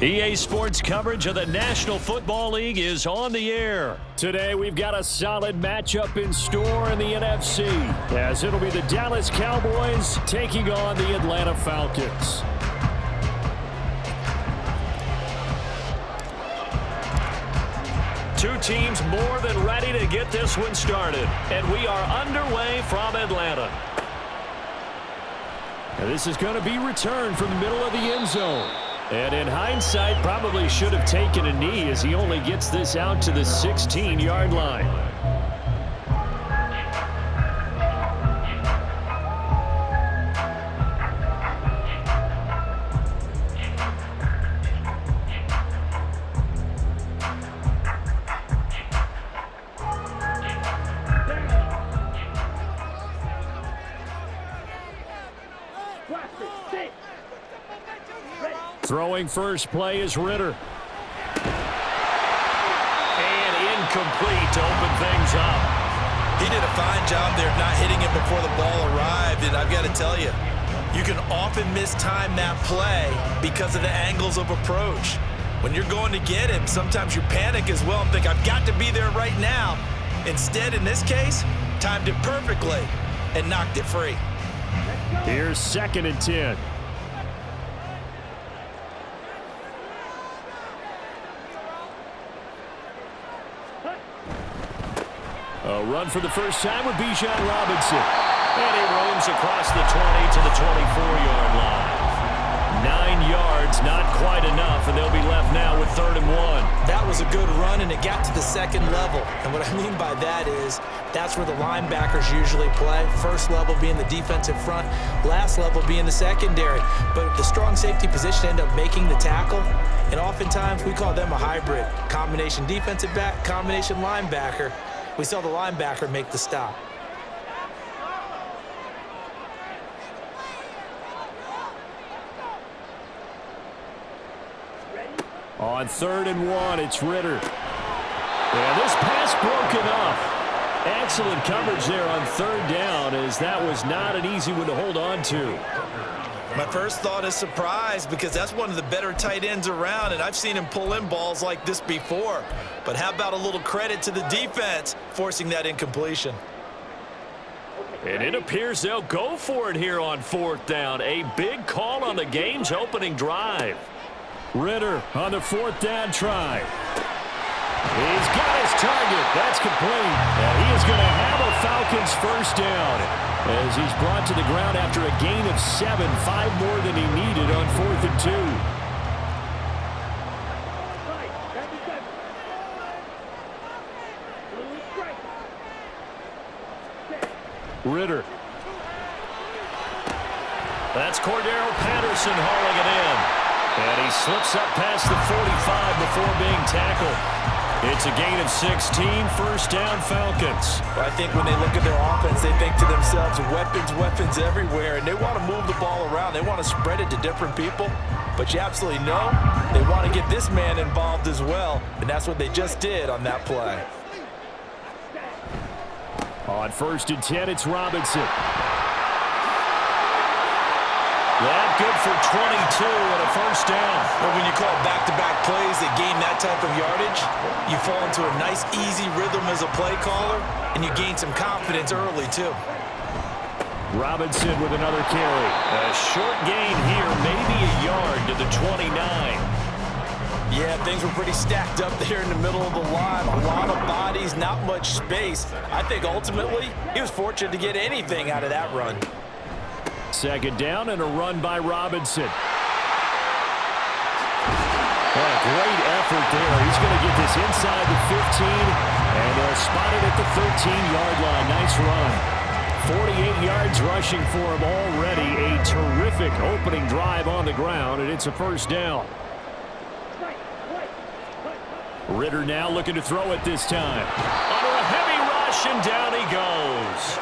EA Sports coverage of the National Football League is on the air. Today we've got a solid matchup in store in the NFC, as it'll be the Dallas Cowboys taking on the Atlanta Falcons. Two teams more than ready to get this one started, and we are underway from Atlanta. And this is going to be returned from the middle of the end zone. And in hindsight, probably should have taken a knee as he only gets this out to the 16-yard line. Throwing first play is Ritter. And incomplete to open things up. He did a fine job there not hitting it before the ball arrived. And I've got to tell you, you can often mistime that play because of the angles of approach. When you're going to get him, sometimes you panic as well and think, I've got to be there right now. Instead, in this case, timed it perfectly and knocked it free. Here's 2nd and 10. A run for the first time with Bijan Robinson. And he roams across the 20 to the 24-yard line. 9 yards, not quite enough, and they'll be left now with 3rd and 1. That was a good run, and it got to the second level. And what I mean by that is that's where the linebackers usually play. First level being the defensive front, last level being the secondary. But the strong safety position ended up making the tackle, and oftentimes we call them a hybrid. Combination defensive back, combination linebacker. We saw the linebacker make the stop. On 3rd and 1, it's Ritter. And this pass broken up. Excellent coverage there on 3rd down, as that was not an easy one to hold on to. My first thought is surprise, because that's one of the better tight ends around, and I've seen him pull in balls like this before. But how about a little credit to the defense forcing that incompletion? And it appears they'll go for it here on 4th down. A big call on the game's opening drive. Ritter on the 4th down try. He's got his target. That's complete. And he is going to have a Falcons first down as he's brought to the ground after a gain of 7, 5 more than he needed on 4th and 2. Ritter. That's Cordero Patterson hauling it in. And he slips up past the 45 before being tackled. It's a gain of 16, first down Falcons. I think when they look at their offense, they think to themselves, weapons everywhere, and they want to move the ball around. They want to spread it to different people, but you absolutely know they want to get this man involved as well, and that's what they just did on that play. On 1st and 10, it's Robinson. That good for 22 and a first down. Well, when you call back-to-back plays that gain that type of yardage, you fall into a nice, easy rhythm as a play caller, and you gain some confidence early, too. Robinson with another carry. A short gain here, maybe a yard to the 29. Yeah, things were pretty stacked up there in the middle of the line. A lot of bodies, not much space. I think ultimately he was fortunate to get anything out of that run. 2nd down and a run by Robinson. Oh, great effort there. He's going to get this inside the 15, and they'll spot it at the 13-yard line. Nice run. 48 yards rushing for him already. A terrific opening drive on the ground, and it's a first down. Ritter now looking to throw it this time. Under a heavy rush, and down he goes.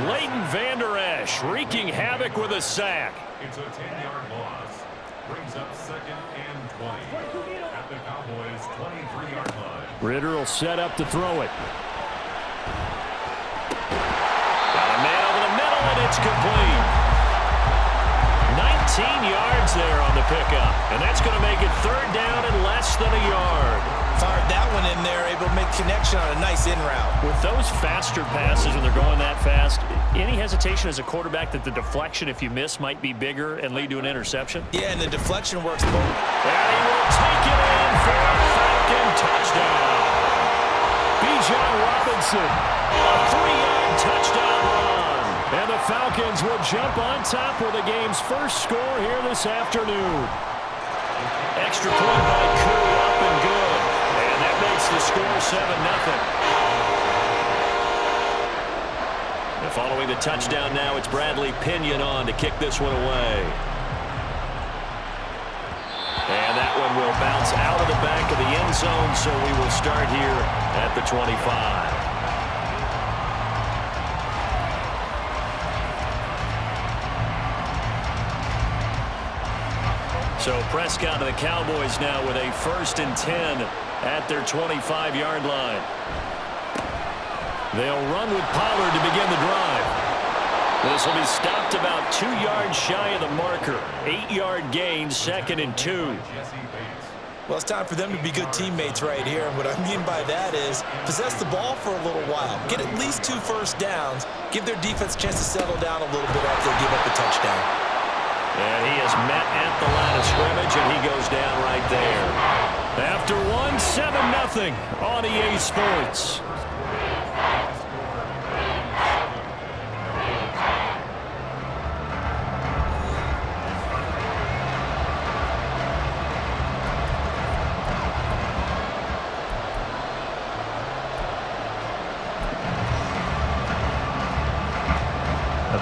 Leighton Vander Esch wreaking havoc with a sack. It's a 10-yard loss. Brings up 2nd and 20 at the Cowboys' 23-yard line. Ritter will set up to throw it. Got a man over the middle, and it's complete. 19 yards there on the pickup. And that's going to make it third down and less than a yard. Fired that one in there, able to make connection on a nice in route. With those faster passes when they're going that fast, any hesitation as a quarterback that the deflection, if you miss, might be bigger and lead to an interception? Yeah, and the deflection works both. And he will take it in for a Falcon touchdown. Bijan Robinson, a 3-yard touchdown run. And the Falcons will jump on top with the game's first score here this afternoon. Extra point by Koo, up and good. And that makes the score 7-0. And following the touchdown now, it's Bradley Pinion on to kick this one away. And that one will bounce out of the back of the end zone, so we will start here at the 25. So Prescott of the Cowboys now with a 1st and 10 at their 25-yard line. They'll run with Pollard to begin the drive. This will be stopped about 2 yards shy of the marker. 8-yard gain, 2nd and 2. Well, it's time for them to be good teammates right here. And what I mean by that is possess the ball for a little while. Get at least 2 first downs. Give their defense a chance to settle down a little bit after they give up a touchdown. And he is met at the line of scrimmage, and he goes down right there. After one, 7-0 on EA Sports.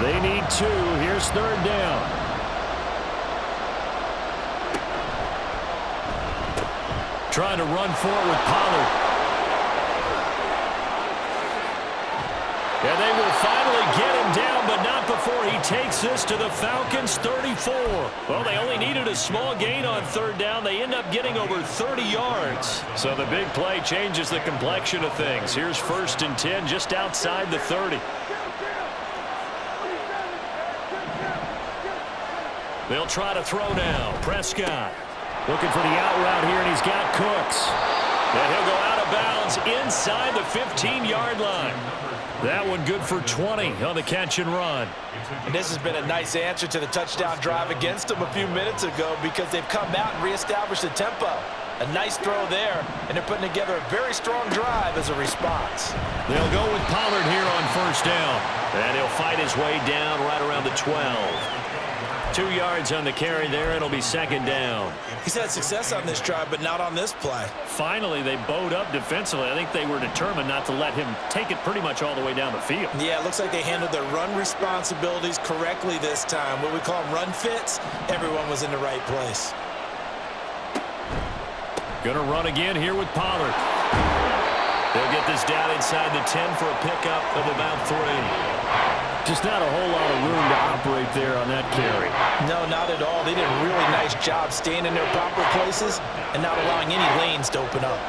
They need 2. Here's 3rd down. Trying to run for it with Pollard. And they will finally get him down, but not before he takes this to the Falcons' 34. Well, they only needed a small gain on 3rd down. They end up getting over 30 yards. So the big play changes the complexion of things. Here's 1st and 10 just outside the 30. They'll try to throw now. Prescott looking for the out route here, and he's got Cooks. And he'll go out of bounds inside the 15-yard line. That one good for 20 on the catch and run. And this has been a nice answer to the touchdown drive against them a few minutes ago because they've come out and reestablished the tempo. A nice throw there, and they're putting together a very strong drive as a response. They'll go with Pollard here on 1st down. And he'll fight his way down right around the 12. 2 yards on the carry there. It'll be 2nd down. He's had success on this drive, but not on this play. Finally, they bowed up defensively. I think they were determined not to let him take it pretty much all the way down the field. Yeah, it looks like they handled their run responsibilities correctly this time. What we call them run fits, everyone was in the right place. Gonna run again here with Pollard. They'll get this down inside the 10 for a pickup of about 3. Just not a whole lot of room to operate there on that carry. No, not at all. They did a really nice job staying in their proper places and not allowing any lanes to open up.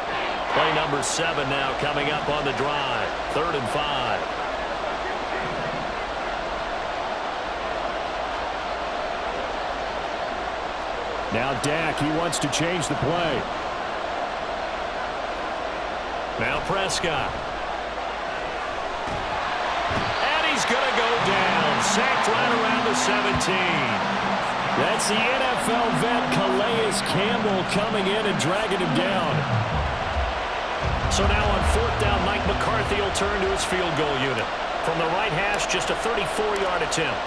Play number 7 now coming up on the drive. 3rd and 5. Now Dak, he wants to change the play. Now Prescott. He's going to go down. Sacked right around the 17. That's the NFL vet Calais Campbell coming in and dragging him down. So now on 4th down, Mike McCarthy will turn to his field goal unit. From the right hash, just a 34-yard attempt.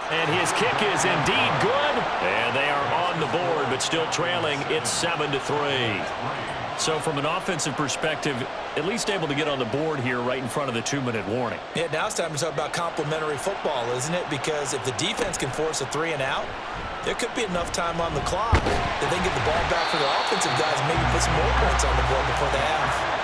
And his kick is indeed good. And they are on the board, but still trailing. It's 7-3. So from an offensive perspective, at least able to get on the board here right in front of the 2-minute warning. Yeah, now it's time to talk about complementary football, isn't it? Because if the defense can force a 3 and out, there could be enough time on the clock that they can get the ball back for their offensive guys and maybe put some more points on the board before the half.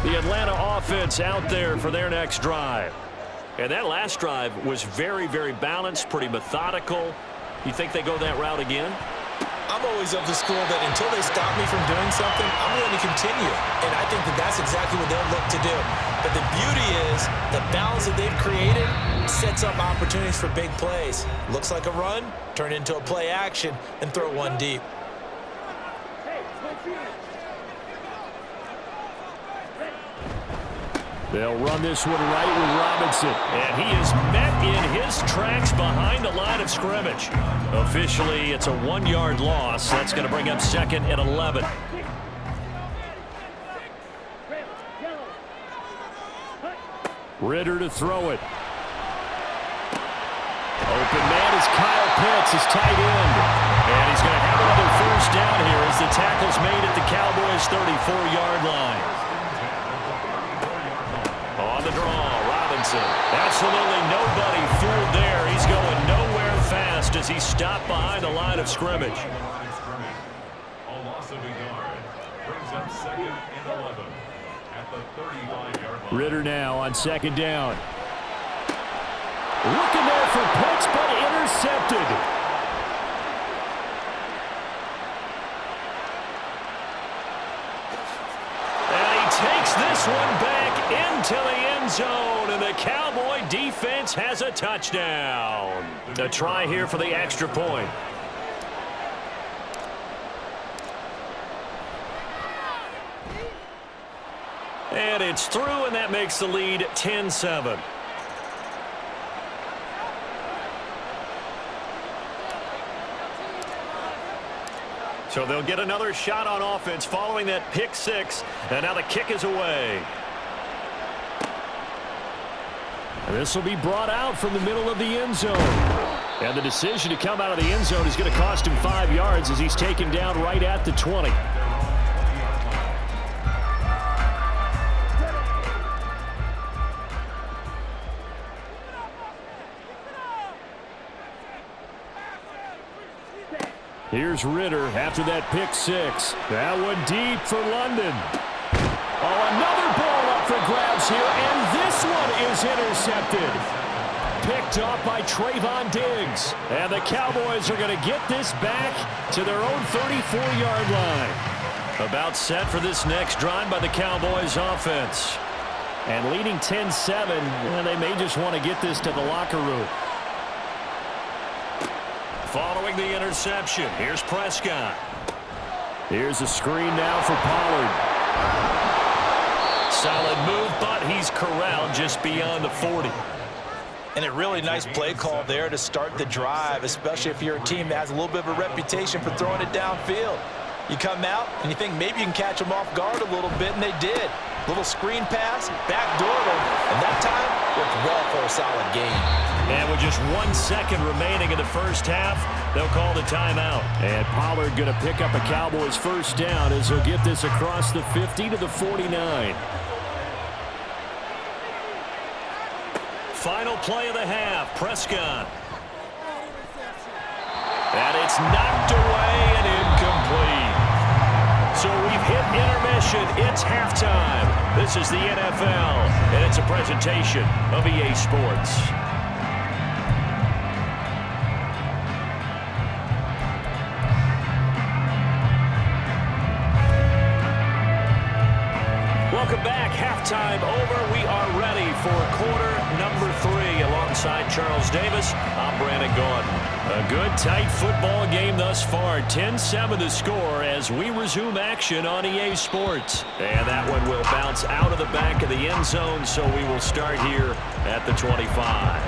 The Atlanta offense out there for their next drive. And that last drive was very, very balanced, pretty methodical. You think they go that route again? I'm always of the school that until they stop me from doing something, I'm going to continue. And I think that that's exactly what they'll look to do. But the beauty is the balance that they've created sets up opportunities for big plays. Looks like a run, turn it into a play action, and throw one deep. They'll run this one right with Robinson. And he is met in his tracks behind the line of scrimmage. Officially, it's a 1-yard loss. That's going to bring up 2nd and 11. Ritter to throw it. Open man is Kyle Pitts, his tight end. And he's going to have another first down here as the tackle's made at the Cowboys' 34-yard line. On the draw, Robinson. Absolutely nobody fooled there. He's going nowhere fast as he stopped behind the line of scrimmage. A loss of a yard brings up 2nd and 11 at the 35-yard line. Ritter now on 2nd down. Looking there for Pitts, but intercepted. And he takes this one back into the end zone, and the Cowboy defense has a touchdown. A try here for the extra point. And it's through, and that makes the lead 10-7. So they'll get another shot on offense following that pick six, and now the kick is away. This will be brought out from the middle of the end zone. And the decision to come out of the end zone is going to cost him 5 yards as he's taken down right at the 20. Here's Ritter after that pick six. That one deep for London. Oh, another ball up for grabs here, and this one is intercepted. Picked off by Trayvon Diggs. And the Cowboys are going to get this back to their own 34-yard line. About set for this next drive by the Cowboys offense. And leading 10-7, and they may just want to get this to the locker room. Following the interception, here's Prescott. Here's a screen now for Pollard. Solid move, but he's corralled just beyond the 40. And a really nice play call there to start the drive, especially if you're a team that has a little bit of a reputation for throwing it downfield. You come out and you think maybe you can catch them off guard a little bit, and they did. Little screen pass, backdoor them, and that time worked well for a solid gain. And with just 1 second remaining in the first half, they'll call the timeout. And Pollard going to pick up a Cowboys first down as he'll get this across the 50 to the 49. Final play of the half, Prescott. And it's knocked away and incomplete. So we've hit intermission. It's halftime. This is the NFL, and it's a presentation of EA Sports. Welcome back. Halftime over. We are ready for quarter number 3. Alongside Charles Davis, I'm Brandon Gaudin. A good, tight football game thus far. 10-7 the score as we resume action on EA Sports. And that one will bounce out of the back of the end zone, so we will start here at the 25.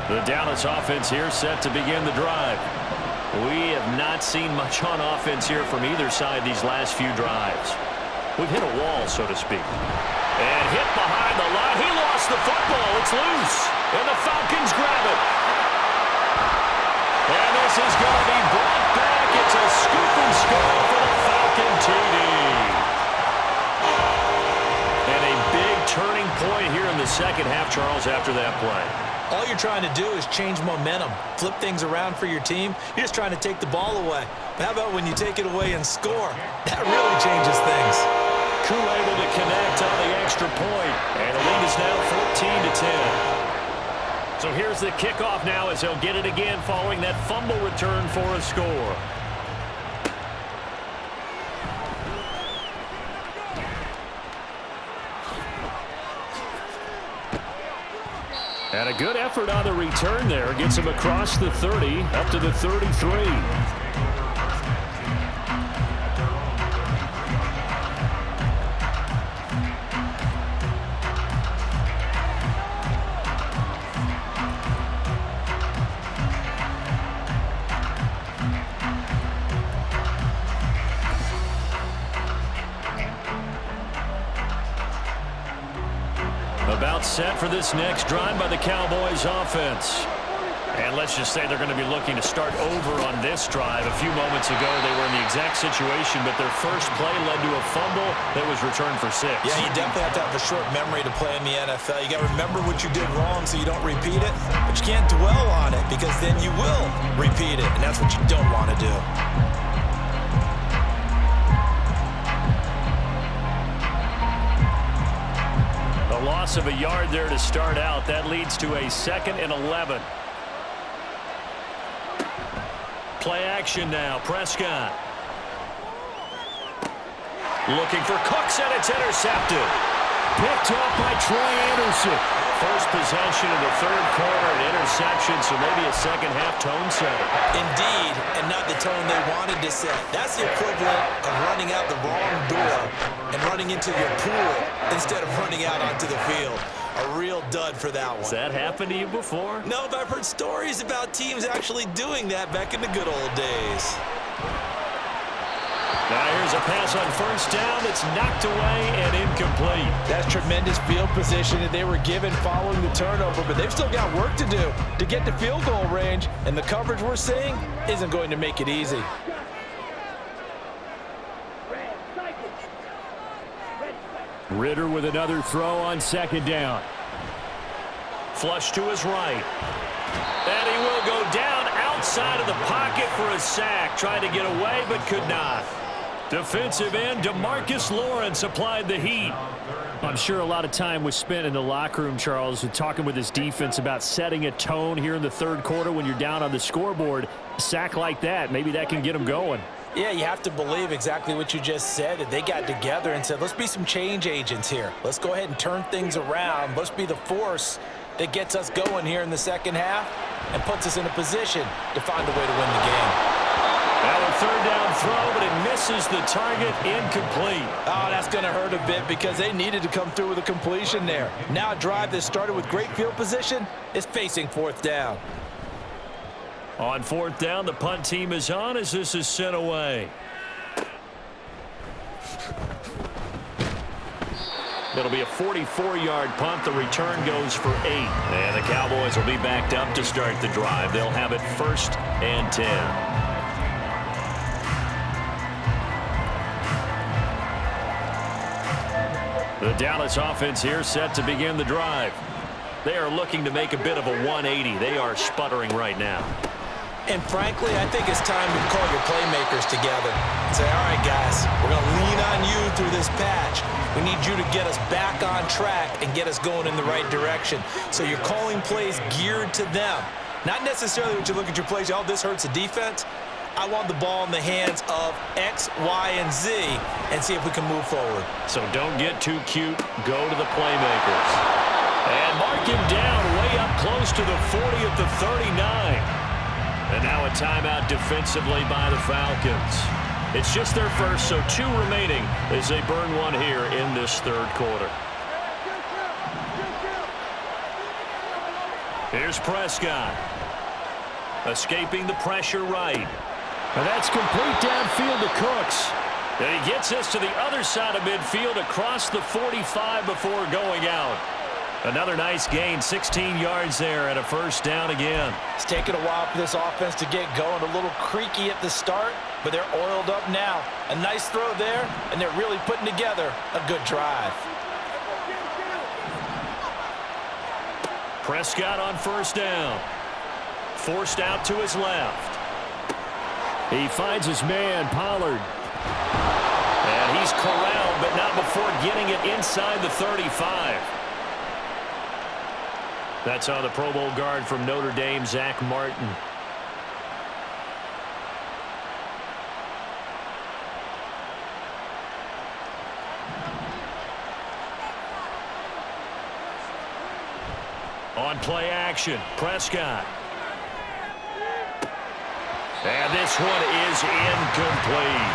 The Dallas offense here set to begin the drive. We have not seen much on offense here from either side these last few drives. We've hit a wall, so to speak. And hit behind the line. He lost the football. It's loose. And the Falcons grab it. And this is going to be brought back. It's a scoop and score for the Falcon TD. And a big turning point here in the second half, Charles, after that play. All you're trying to do is change momentum, flip things around for your team. You're just trying to take the ball away. But how about when you take it away and score? That really changes things. Koo able to connect on the extra point, and the lead is now 14-10. So here's the kickoff now as he'll get it again following that fumble return for a score. And a good effort on the return there. Gets him across the 30, up to the 33. About set for this next drive by the Cowboys offense. And let's just say they're going to be looking to start over on this drive. A few moments ago, they were in the exact situation, but their first play led to a fumble that was returned for 6. Yeah, you definitely have to have a short memory to play in the NFL. You got to remember what you did wrong so you don't repeat it, but you can't dwell on it because then you will repeat it, and that's what you don't want to do. Loss of a yard there to start out. That leads to a 2nd and 11. Play action now. Prescott. Looking for Cooks, and it's intercepted. Picked off by Troy Anderson. First possession in the 3rd quarter, an interception, so maybe a second-half tone setter. Indeed, and not the tone they wanted to set. That's the equivalent of running out the wrong door and running into your pool instead of running out onto the field. A real dud for that one. Has that happened to you before? No, but I've heard stories about teams actually doing that back in the good old days. Now here's a pass on first down that's knocked away and incomplete. That's tremendous field position that they were given following the turnover, but they've still got work to do to get to field goal range, and the coverage we're seeing isn't going to make it easy. Ritter with another throw on 2nd down. Flush to his right. And he will go down outside of the pocket for a sack. Tried to get away but could not. Defensive end DeMarcus Lawrence applied the heat. I'm sure a lot of time was spent in the locker room, Charles, talking with his defense about setting a tone here in the 3rd quarter when you're down on the scoreboard. A sack like that, maybe that can get them going. Yeah, you have to believe exactly what you just said, that they got together and said, let's be some change agents here. Let's go ahead and turn things around. Let's be the force that gets us going here in the 2nd half and puts us in a position to find a way to win the game. Now a 3rd down throw, but it misses the target, incomplete. Oh, that's going to hurt a bit because they needed to come through with a completion there. Now a drive that started with great field position is facing 4th down. On 4th down, the punt team is on as this is sent away. It'll be a 44-yard punt. The return goes for 8. And the Cowboys will be backed up to start the drive. They'll have it 1st and 10. The Dallas offense here set to begin the drive. They are looking to make a bit of a 180. They are sputtering right now. And frankly, I think it's time to call your playmakers together and say, all right, guys, we're going to lean on you through this patch. We need you to get us back on track and get us going in the right direction. So you're calling plays geared to them. Not necessarily when you look at your plays, oh, this hurts the defense. I want the ball in the hands of X, Y, and Z and see if we can move forward. So don't get too cute. Go to the playmakers. And mark him down way up close to the 40 at the 39. And now a timeout defensively by the Falcons. It's just their first, so 2 remaining as they burn one here in this 3rd quarter. Here's Prescott. Escaping the pressure right. And that's complete downfield to Cooks. And he gets us to the other side of midfield across the 45 before going out. Another nice gain, 16 yards there and a 1st down again. It's taken a while for this offense to get going. A little creaky at the start, but they're oiled up now. A nice throw there, and they're really putting together a good drive. Prescott on 1st down. Forced out to his left. He finds his man, Pollard. And He's corralled, but not before getting it inside the 35. That's on the Pro Bowl guard from Notre Dame, Zach Martin. On play action, Prescott. And this one is incomplete.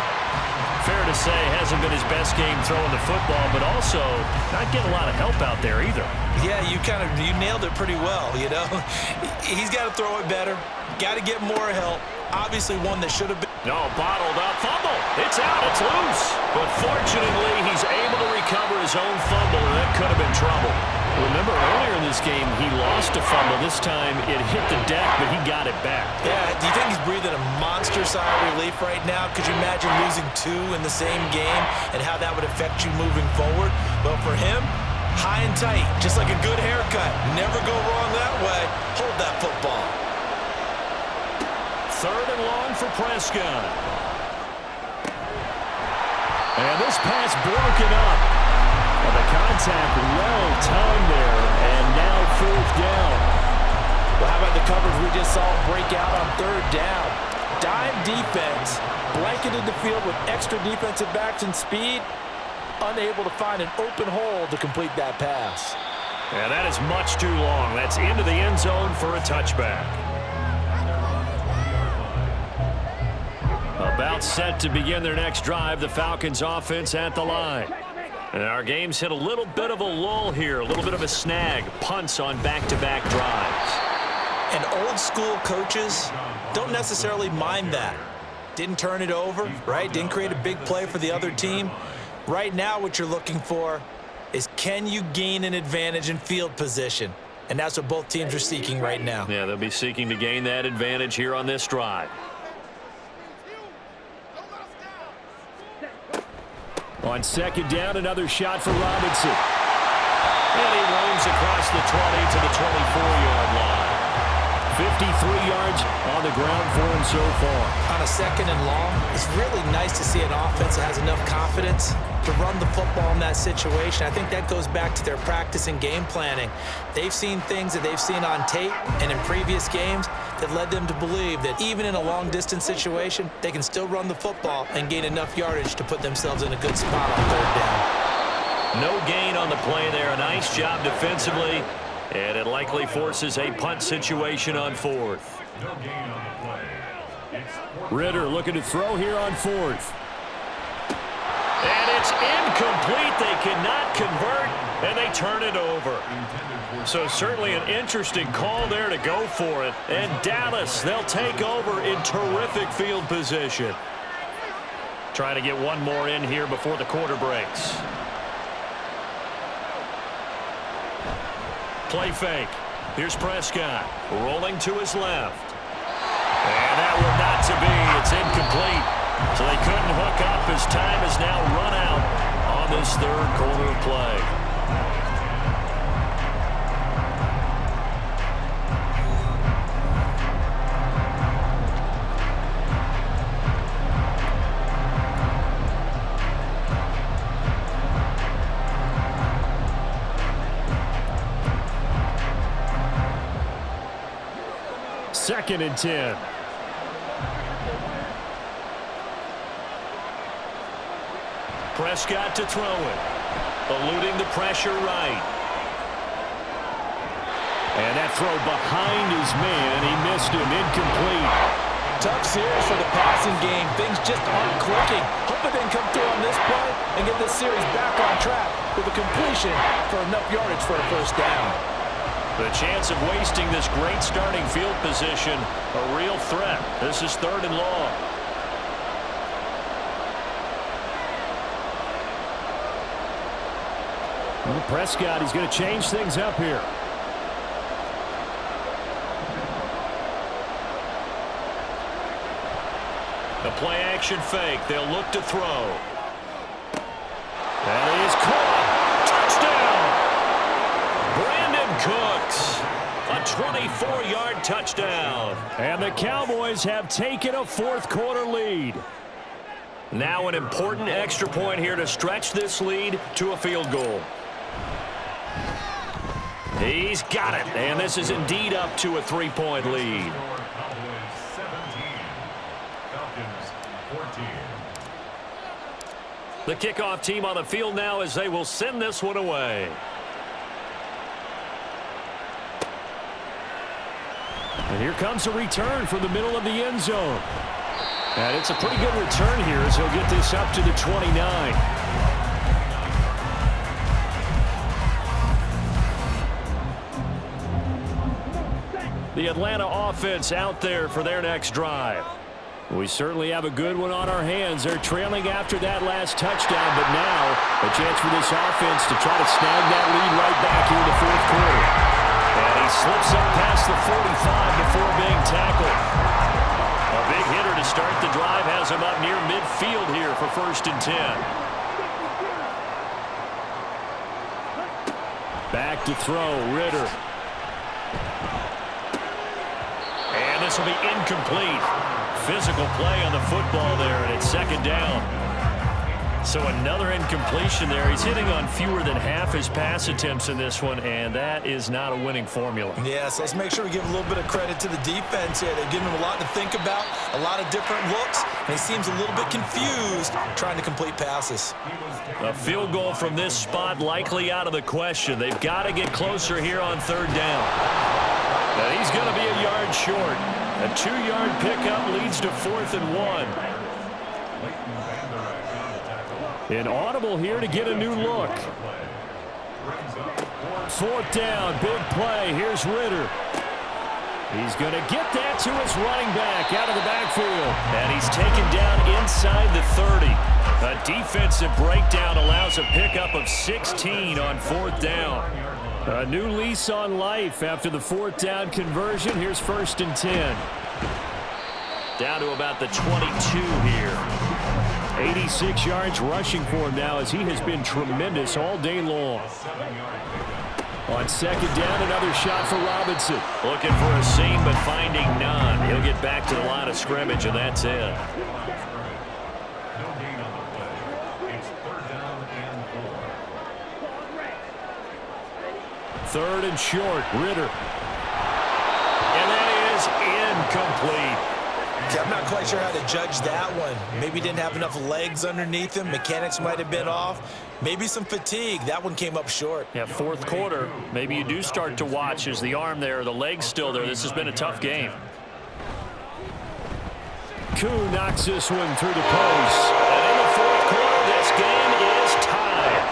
Fair to say, hasn't been his best game throwing the football, but also not getting a lot of help out there either. Yeah, you nailed it pretty well, you know. He's got to throw it better. Got to get more help. Obviously one that should have been. No, bottled up. Fumble. It's out. It's loose. But fortunately, he's able to recover his own fumble, and that could have been trouble. Remember, earlier in this game, he lost a fumble. This time, it hit the deck, but he got it back. Yeah, do you think he's breathing a monster sigh of relief right now? Could you imagine losing 2 in the same game and how that would affect you moving forward? Well, for him, high and tight, just like a good haircut. Never go wrong that way. Hold that football. 3rd and long for Prescott. And this pass broken up. Well, the contact well timed there, and now 4th down. Well, how about the coverage we just saw break out on 3rd down? Dime defense, blanketed the field with extra defensive backs and speed, unable to find an open hole to complete that pass. Yeah, that is much too long. That's into the end zone for a touchback. About set to begin their next drive, the Falcons offense at the line. And our game's hit a little bit of a lull here, a little bit of a snag, punts on back-to-back drives. And old school coaches don't necessarily mind that. Didn't turn it over, right? Didn't create a big play for the other team. Right now what you're looking for is, can you gain an advantage in field position? And that's what both teams are seeking right now. Yeah, they'll be seeking to gain that advantage here on this drive. On 2nd down, another shot for Robinson. And he roams across the 20 to the 24-yard line. 53 yards on the ground for him so far. On a 2nd and long, it's really nice to see an offense that has enough confidence to run the football in that situation. I think that goes back to their practice and game planning. They've seen things that they've seen on tape and in previous games that led them to believe that even in a long-distance situation, they can still run the football and gain enough yardage to put themselves in a good spot on 3rd down. No gain on the play there. A nice job defensively. And it likely forces a punt situation on 4th. No gain on the play. Ritter looking to throw here on 4th. And it's incomplete. They cannot convert, and they turn it over. So certainly an interesting call there to go for it. And Dallas, they'll take over in terrific field position. Trying to get one more in here before the quarter breaks. Play fake. Here's Prescott rolling to his left. And that one not to be. It's incomplete. So they couldn't hook up as time is now run out on this 3rd quarter of play. Second and 10. Prescott to throw it. Eluding the pressure right. And that throw behind his man. He missed him. Incomplete. Tough series for the passing game. Things just aren't clicking. Hoping they can come through on this play and get this series back on track with a completion for enough yardage for a 1st down. The chance of wasting this great starting field position, a real threat. This is 3rd and long. Well, Prescott, he's going to change things up here. The play action fake. They'll look to throw. That is caught. Touchdown. Brandon Cooks. A 24-yard touchdown. And the Cowboys have taken a 4th quarter lead. Now an important extra point here to stretch this lead to a field goal. He's got it, and this is indeed up to a 3-point lead. Cowboys 17, Falcons 14. The kickoff team on the field now as they will send this one away. And here comes a return from the middle of the end zone. And it's a pretty good return here as he'll get this up to the 29. The Atlanta offense out there for their next drive. We certainly have a good one on our hands. They're trailing after that last touchdown, but now a chance for this offense to try to snag that lead right back here in the fourth quarter. And he slips up past the 45 before being tackled. A big hitter to start the drive has him up near midfield here for 1st and 10. Back to throw, Ritter. And this will be incomplete. Physical play on the football there, and it's 2nd down. So another incompletion there. He's hitting on fewer than half his pass attempts in this one, and that is not a winning formula. Yeah, so let's make sure we give a little bit of credit to the defense here. They're giving him a lot to think about, a lot of different looks, and he seems a little bit confused trying to complete passes. A field goal from this spot likely out of the question. They've got to get closer here on 3rd down. And he's going to be a yard short. A 2-yard pickup leads to 4th and 1. An audible here to get a new look. 4th down, big play. Here's Ritter. He's going to get that to his running back out of the backfield. And he's taken down inside the 30. A defensive breakdown allows a pickup of 16 on 4th down. A new lease on life after the 4th down conversion. Here's 1st and 10. Down to about the 22 here. 86 yards rushing for him now as he has been tremendous all day long. On 2nd down, another shot for Robinson. Looking for a seam, but finding none. He'll get back to the line of scrimmage, and that's it. No gain on the play. It's 3rd down and 4. 3rd and short, Ritter. And that is incomplete. Yeah, I'm not quite sure how to judge that one. Maybe didn't have enough legs underneath him. Mechanics might have been off. Maybe some fatigue. That one came up short. Yeah, 4th quarter. Maybe you do start to watch as the arm there, the leg's still there. This has been a tough game. Koo knocks this one through the post. And in the 4th quarter, this game is tied.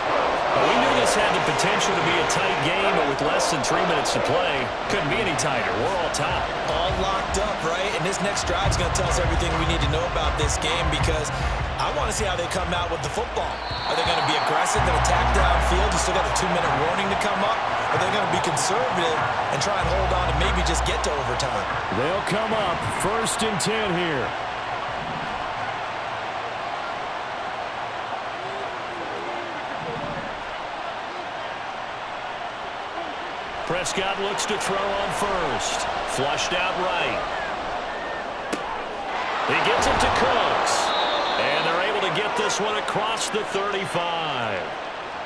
We knew this had the potential to be a tight game, but with less than 3 minutes to play, couldn't be any tighter. We're all tied. All locked up, right? And this next drive is going to tell us everything we need to know about this game because I want to see how they come out with the football. Are they going to be aggressive and attack downfield? You still got a 2-minute warning to come up? Or are they going to be conservative and try and hold on and maybe just get to overtime? They'll come up 1st and 10 here. Prescott looks to throw on 1st. Flushed out right. He gets it to Cooks. And they're able to get this one across the 35.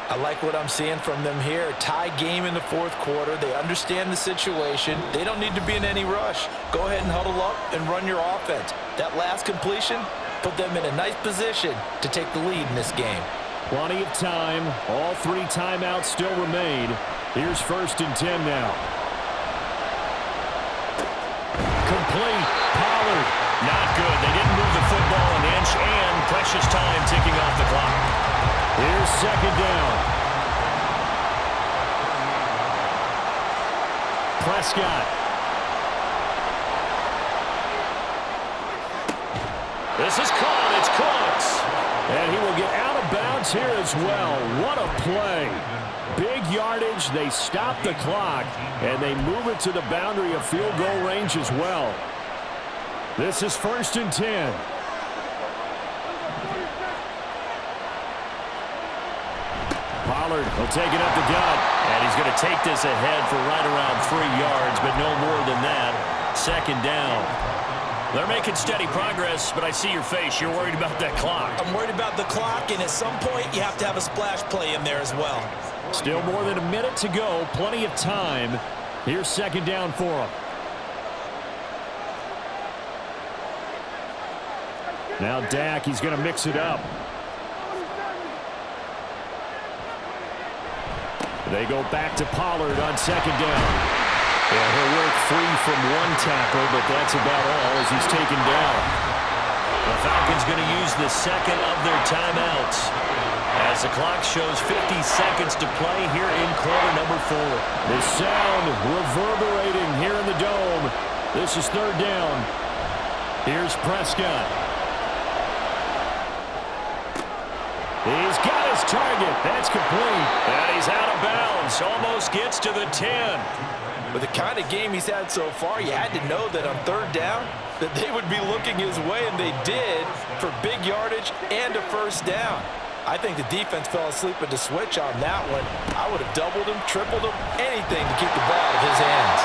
I like what I'm seeing from them here. Tie game in the 4th quarter. They understand the situation. They don't need to be in any rush. Go ahead and huddle up and run your offense. That last completion put them in a nice position to take the lead in this game. Plenty of time. All 3 timeouts still remain. Here's 1st and 10 now. Complete. Pollard. Not good. They didn't move the football an inch, and precious time ticking off the clock. Here's 2nd down. Prescott. This is caught. It's Cooks. And he will get out of bounds here as well. What a play. Big yardage. They stop the clock, and they move it to the boundary of field goal range as well. This is 1st and 10. Pollard will take it up the gut. And he's going to take this ahead for right around 3 yards, but no more than that. 2nd down. They're making steady progress, but I see your face. You're worried about that clock. I'm worried about the clock, and at some point, you have to have a splash play in there as well. Still more than a minute to go. Plenty of time. Here's second down for them. Now Dak, he's going to mix it up. They go back to Pollard on second down. Yeah, he'll work free from one tackle, but that's about all as he's taken down. The Falcons going to use the second of their timeouts as the clock shows 50 seconds to play here in quarter number 4. The sound reverberating here in the dome. This is third down. Here's Prescott. He's got his target. That's complete. And he's out of bounds. Almost gets to the 10. With the kind of game he's had so far, you had to know that on third down that they would be looking his way, and they did, for big yardage and a first down. I think the defense fell asleep at the switch on that one. I would have doubled him, tripled him, anything to keep the ball out of his hands.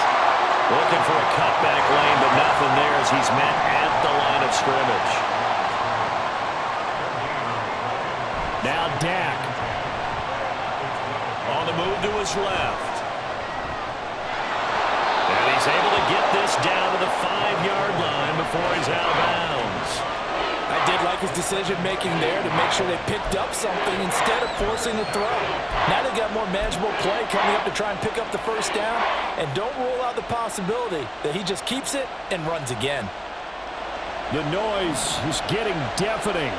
Looking for a cutback lane, but nothing there as he's met at the line of scrimmage. Now Dak. On the move to his left. And he's able to get this down to the 5-yard line before he's out of bounds. I did like his decision-making there to make sure they picked up something instead of forcing the throw. Now they got more manageable play coming up to try and pick up the first down, and don't rule out the possibility that he just keeps it and runs again. The noise is getting deafening.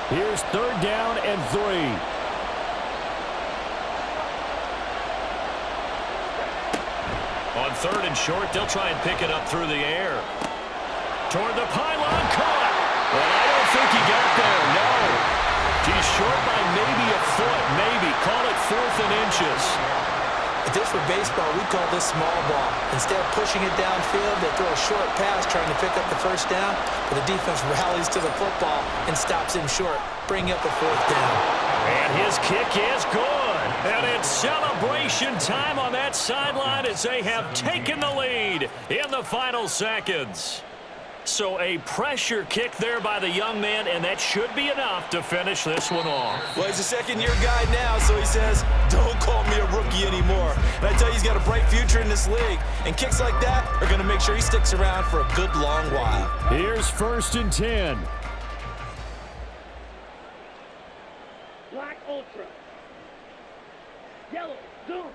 Here's third down and 3. On third and short, they'll try and pick it up through the air. Toward the pylon, caught. But I don't think he got there, no. He's short by maybe a foot, maybe. Call it 4th and inches. If this were baseball, we'd call this small ball. Instead of pushing it downfield, they throw a short pass trying to pick up the first down, but the defense rallies to the football and stops him short, bringing up the 4th down. And his kick is good. And it's celebration time on that sideline as they have taken the lead in the final seconds. So a pressure kick there by the young man, and that should be enough to finish this one off. Well, he's a second-year guy now, so he says, don't call me a rookie anymore. And I tell you, he's got a bright future in this league. And kicks like that are going to make sure he sticks around for a good long while. Here's 1st and 10. Black Ultra. Yellow Zoom.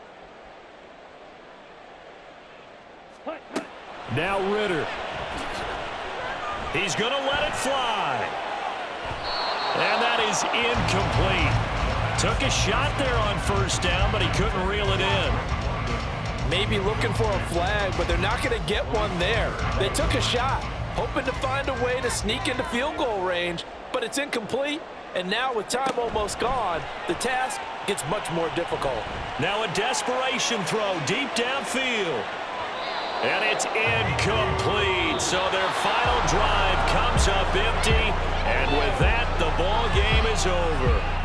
Hut, hut. Now Ritter. He's going to let it fly. And that is incomplete. Took a shot there on first down, but he couldn't reel it in. Maybe looking for a flag, but they're not going to get one there. They took a shot, hoping to find a way to sneak into field goal range, but it's incomplete. And now with time almost gone, the task gets much more difficult. Now a desperation throw deep downfield. And it's incomplete. So their final drive comes up empty. And with that, the ball game is over.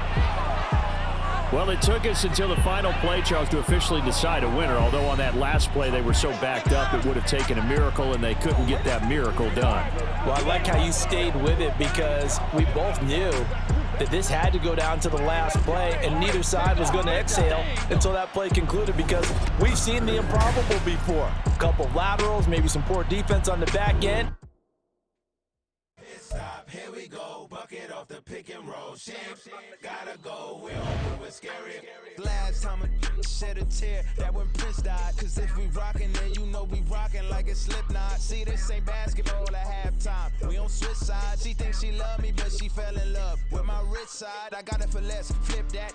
Well, it took us until the final play, Charles, to officially decide a winner. Although on that last play they were so backed up it would have taken a miracle, and they couldn't get that miracle done. Well, I like how you stayed with it because we both knew that this had to go down to the last play, and neither side was going to exhale until that play concluded because we've seen the improbable before. A couple of laterals, maybe some poor defense on the back end. Here we go, bucket off the pick and roll. Champs, gotta go, we're open with scary. Last time a shed a tear, that when Prince died. Cause if we rockin', then you know we rockin' like a Slipknot. See, this ain't basketball at halftime. We on switch sides. She thinks she love me, but she fell in love with my rich side. I got it for less, flip that.